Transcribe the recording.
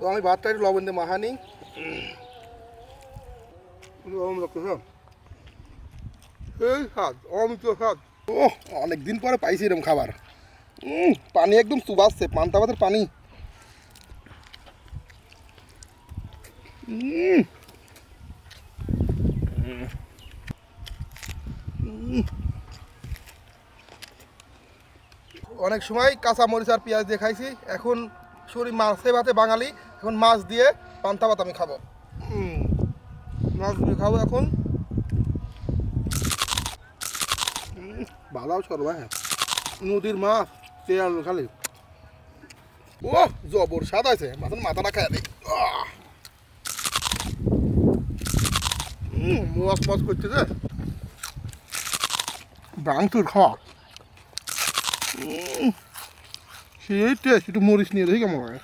আমি ভাতটা একটু লবণ দিয়ে মাখানি লবণ রাখতেছে এই স্বাদ অমিত স্বাদ ও অনেকদিন পরে পাইছি এরকম খাবার পানি একদম চুবাচ্ছে পান্তা ভাতের পানি অনেক সময় কাঁচা মরিচ আর পেঁয়াজ দিয়ে খাইছি এখন শরীর মাছে ভাতে বাঙালি এখন মাছ দিয়ে পান্তা ভাত আমি খাবো মাছ দিয়ে খাবো এখন ভালো সরবা হ্যাঁ নদীর মাছ তেল খালি ও জবর স্বাদ আছে মাছের মাথাটা খায় দেয় মজ মজ করতেছে ভাঙচুর খাওয়া সেই টেস্ট একটু মরিচ নিয়ে দেখি কেমন হয়